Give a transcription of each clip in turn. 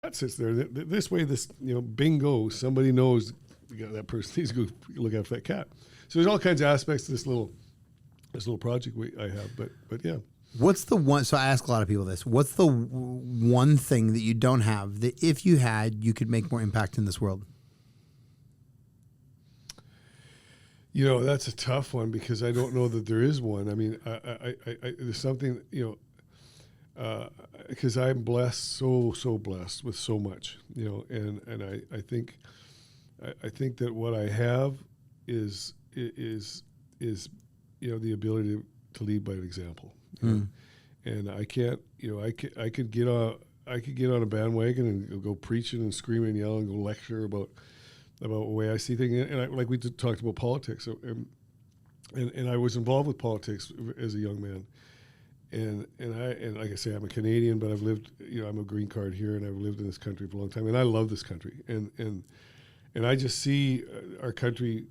that sits there. This way, bingo, somebody knows that person needs to go look after that cat. So there's all kinds of aspects to this little project I have. But yeah. What's the one? So I ask a lot of people this. What's the one thing that you don't have that if you had, you could make more impact in this world? That's a tough one because I don't know that there is one. I mean, I there's something, because I'm blessed, so blessed with so much, and I think that what I have is the ability to lead by example. And I can't, I could get on a bandwagon and go preaching and screaming and yelling and go lecture about the way I see things. And like we talked about politics, and I was involved with politics as a young man. And like I say, I'm a Canadian, but I've lived, I'm a green card here, and I've lived in this country for a long time, and I love this country. And I just see our country,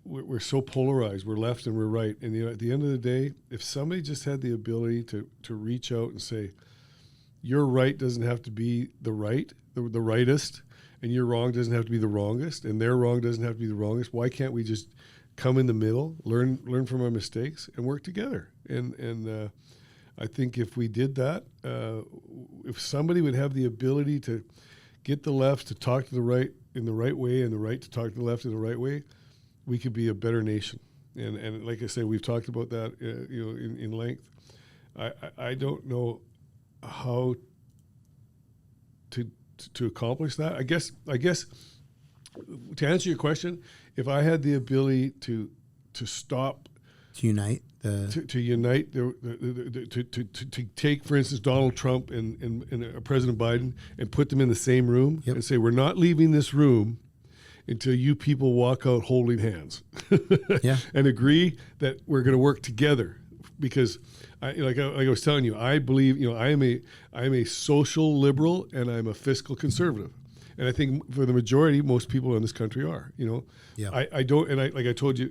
we're so polarized. We're left and we're right. And at the end of the day, if somebody just had the ability to reach out and say, your right doesn't have to be the right, the rightest, and your wrong doesn't have to be the wrongest, and their wrong doesn't have to be the wrongest. Why can't we just come in the middle, learn from our mistakes, and work together? And I think if we did that, if somebody would have the ability to get the left to talk to the right in the right way, and the right to talk to the left in the right way, we could be a better nation. And like I say, we've talked about that, in length. I don't know how to accomplish that. I guess to answer your question, if I had the ability to stop, to unite to unite to take, for instance, Donald Trump and President Biden and put them in the same room, yep, and say, we're not leaving this room until you people walk out holding hands, yeah, and agree that we're going to work together. Because I was telling you, I believe, I am a social liberal and I'm a fiscal conservative, and I think for the majority, most people in this country are. yeah. I don't, and like I told you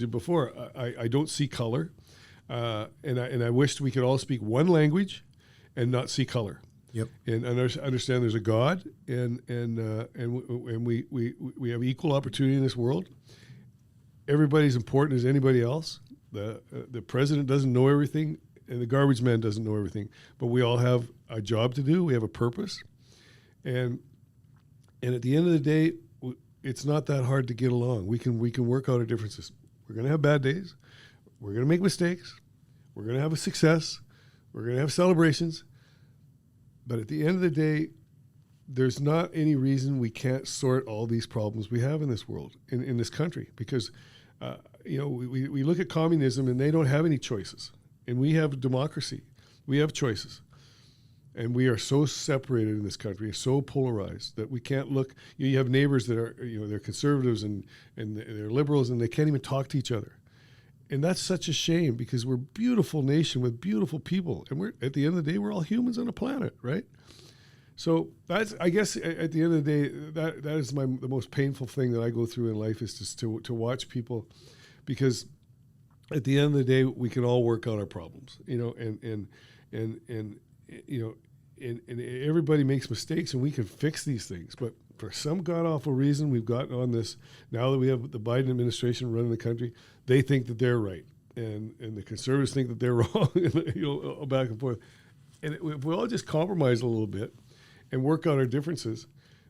before, I don't see color, and I wish we could all speak one language, and not see color. Yep. And understand there's a God, and we have equal opportunity in this world. Everybody's important as anybody else. The president doesn't know everything, and the garbage man doesn't know everything. But we all have a job to do. We have a purpose, and at the end of the day, it's not that hard to get along. We can work out our differences. We're going to have bad days. We're going to make mistakes. We're going to have a success. We're going to have celebrations. But at the end of the day, there's not any reason we can't sort all these problems we have in this world, in this country, because we look at communism and they don't have any choices, and we have democracy. We have choices, and we are so separated in this country, so polarized that we can't look. You have neighbors that are, they're conservatives and they're liberals, and they can't even talk to each other. And that's such a shame, because we're a beautiful nation with beautiful people, and we're, at the end of the day, we're all humans on a planet, right? So that's, I guess, at the end of the day, that is the most painful thing that I go through in life, is just to watch people, because at the end of the day, we can all work out our problems, and everybody makes mistakes, and we can fix these things. But for some god awful reason, we've gotten on this, now that we have the Biden administration running the country, they think that they're right, and the conservatives think that they're wrong, and, back and forth. And if we all just compromise a little bit and work out our differences,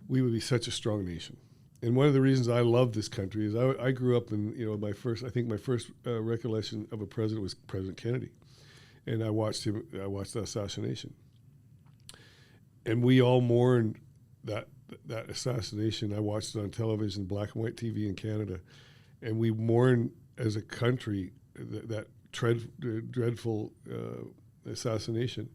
we would be such a strong nation. And one of the reasons I love this country is I grew up in, my first recollection of a president was President Kennedy. And I watched the assassination. And we all mourned that assassination. I watched it on television, black and white TV in Canada. And we mourned as a country that dreadful assassination.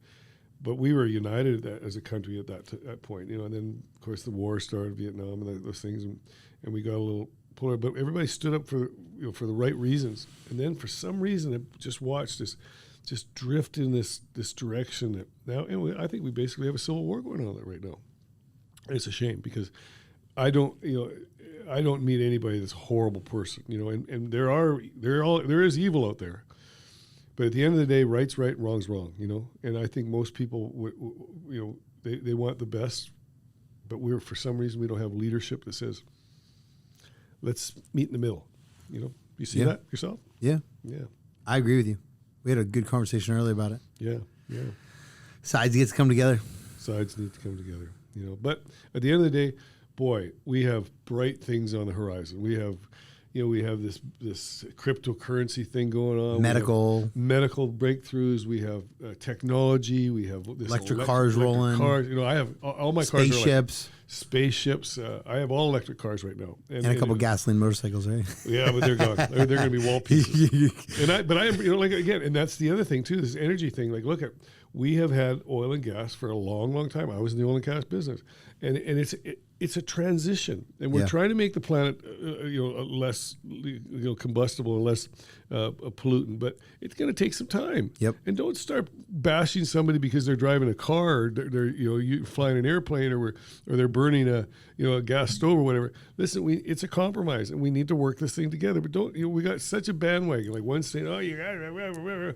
But we were united as a country at that point, and then of course the war started, Vietnam and those things, and we got a little polar. But everybody stood up for the right reasons, and then for some reason I just watched this just drift in this direction that now, and I think we basically have a civil war going on right now. And it's a shame, because I don't meet anybody that's a horrible person, and there is evil out there. But at the end of the day, right's right, wrong's wrong, And I think most people, They want the best, but for some reason we don't have leadership that says, let's meet in the middle. You know, you see that yourself? Yeah. Yeah. I agree with you. We had a good conversation earlier about it. Yeah. Yeah. Sides get to come together. Sides need to come together, you know. But at the end of the day, boy, we have bright things on the horizon. We have this cryptocurrency thing going on. Medical breakthroughs. We have technology. We have this electric cars rolling. Cars. You know, I have all my cars. Spaceships. Spaceships. I have all electric cars right now, and a couple gasoline motorcycles, right? Yeah, but they're gone. They're going to be wall pieces. But I am, you know, like again, and that's the other thing too. This energy thing. Like, look at, we have had oil and gas for a long, long time. I was in the oil and gas business, and it's a transition, and we're trying to make the planet, less, combustible and less pollutant. But it's going to take some time. Yep. And don't start bashing somebody because they're driving a car, or they're you flying an airplane, or they're burning a gas stove or whatever. Listen, it's a compromise, and we need to work this thing together. But don't, we got such a bandwagon. Like one saying, oh, you got.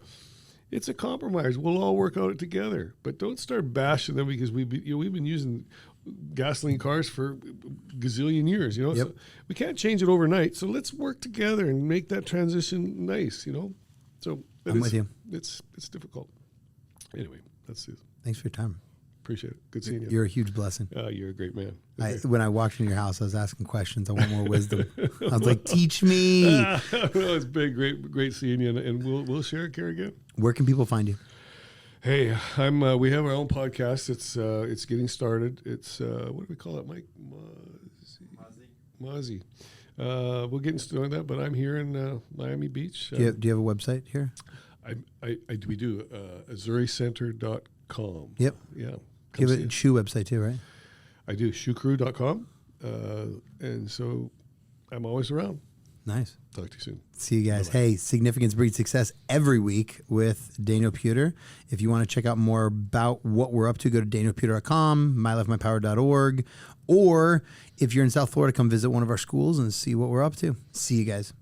It's a compromise. We'll all work out it together. But don't start bashing them because we've been using gasoline cars for a gazillion years. You know, so we can't change it overnight. So let's work together and make that transition nice. You know, so I'm with you. It's difficult. Anyway, that's it. Thanks for your time. Appreciate it. Good seeing you. You're a huge blessing. You're a great man. When I walked into your house, I was asking questions. I want more wisdom. I was like, teach me. Well, it's been great seeing you, and we'll share it here again. Where can people find you? Hey, we have our own podcast. It's getting started. It's what do we call it, Mike? Mozzie. We're getting started on that, but I'm here in Miami Beach. Do you have a website here? We do. AzuriCenter.com. Yep. Yeah. You have a shoe website too, right? I do. Shoecrew.com. And so I'm always around. Nice. Talk to you soon. See you guys. Bye-bye. Hey, Significance Breeds Success every week with Daniel Puder. If you want to check out more about what we're up to, go to danielpuder.com, mylifemypower.org, or if you're in South Florida, come visit one of our schools and see what we're up to. See you guys.